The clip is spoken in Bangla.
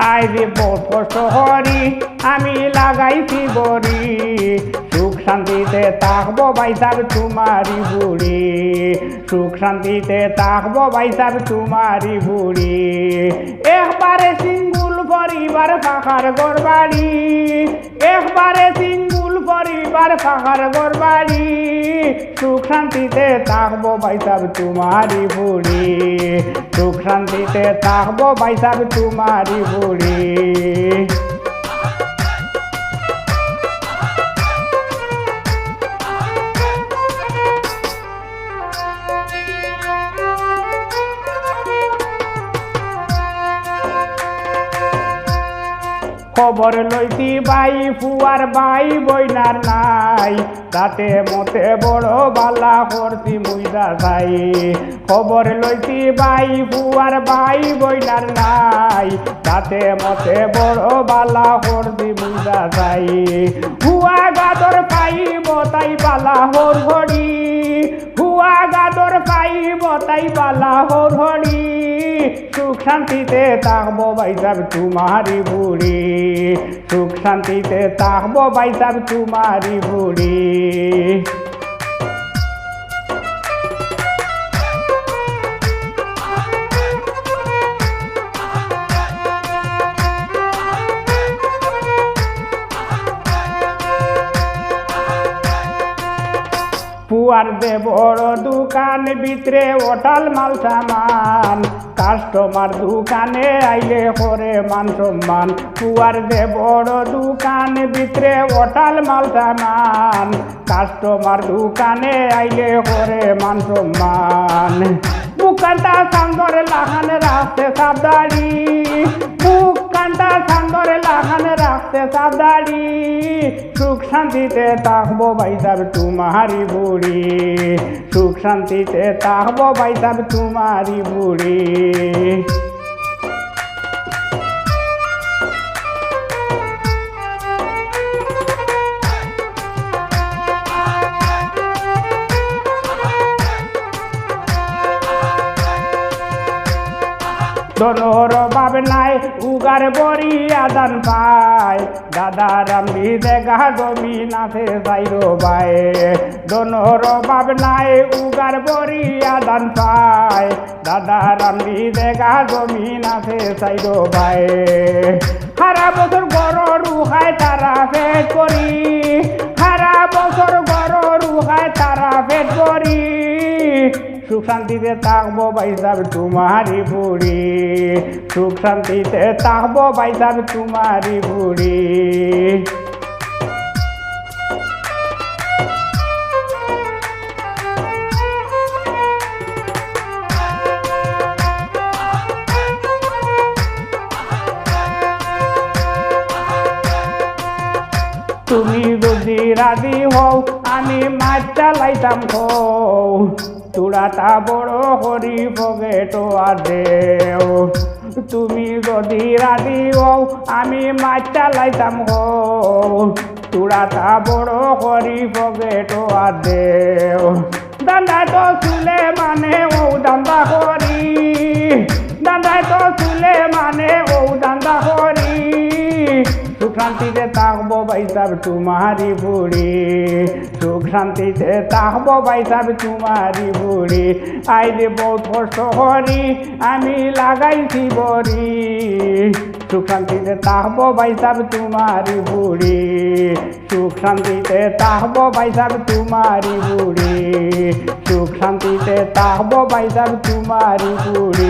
আইরে বহুত কষ্ট করি আমি লাগাইছি বড়ি সুখ শান্তিতে থাকবো ভাইসাব তোমারি বুড়ি সুখ শান্তিতে থাকবো ভাইসাব তোমারি বুড়ি একবারে সিঙ্গুল পরিবার ফাঁকার গড়বাড়ি একবারে সিঙ্গুল পরিবার ফাঁকার গড়বাড়ি সুখ শান্তিতে থাকবো ভাইসাব তোমারি বুড়ি সুখ শান্তিতে থাকবো ভাইসাব তোমারি বুড়ি খবর লইতি বাই ফুয়ার বাই বইনার নাই তাতে মতে বড় বালা করতি মুইদা যাই খবর লইতি বাই ফুয়ার বাই বইনার নাই তাতে মতে বড় বালা করতি মুইদা যাই হুয়া গাদর পাইব তাই বালা হর ঘড়ি হুয়া গাদর পাইব তাই বালা হর ঘড়ি সুখ শান্তিতে থাকবো ভাইসাব তোমারি বুড়ি সুখ শান্তিতে থাকবো ভাইসাব তোমারি বুড়ি পুয়ার দে বড় দোকান ভিতরে ওটাল মাল সামান কাস্টমার দোকানে আইলে করে মান সম্মান পুয়ার দে বড় দোকান ভিতরে ওটাল মাল সামান কাস্টমার দোকানে আইলে করে মান সম্মান মুখানটা সান্দরে লাগানে রাখতে সাবধানি মুখানটা সান্দরে লাগানে রাখতে সাবধানি সুখ শান্তিতে থাকবো ভাইসাব তোমারি বুড়ি সুখ শান্তিতে থাকবো ভাইসাব তোমারি বুড়ি দনোর বাব নাই উগার বড়ি আদান পায় দাদা রামবি দেখা জমিন আছে যাইরো ভাই দনোর বাব নাই উগার বড়ি আদান পায় দাদা রামবি দেখা জমিন আছে যাইরো ভাই সারা বছর গড় রুখায় তারা পেট করি সারা বছর গড় রুখায় তারা পেট করি সুখ শান্তিতে থাকবো ভাইসাব তোমারি বুড়ি সুখ শান্তিতে থাকবো ভাইসাব তোমারি বুড়ি তুমি যদি রাজি হও আমি মাছ চালাইতাম হও চূড়াটা বড় হরি পকেটো দেও তুমি যদি রাজি হও আমি মাছ চালাইতাম হও চূড়াটা বড় হরি পকেটো দেও দান্দায় তো চুলে মানে ও দান্দা করি দান্দায় তো চুলে মানে ও দান্দা করি সুখ শান্তিতে থাকবো ভাইসাব তোমারি বুড়ি সুখ শান্তিতে থাকবো ভাইসাব তোমারি বুড়ি আইরে বহুত কষ্ট করি আমি লাগাইছি বড়ি সুখ শান্তিতে থাকবো ভাইসাব তোমারি বুড়ি সুখ শান্তিতে থাকবো ভাইসাব তোমারি বুড়ি সুখ শান্তিতে থাকবো ভাইসাব তোমারি বুড়ি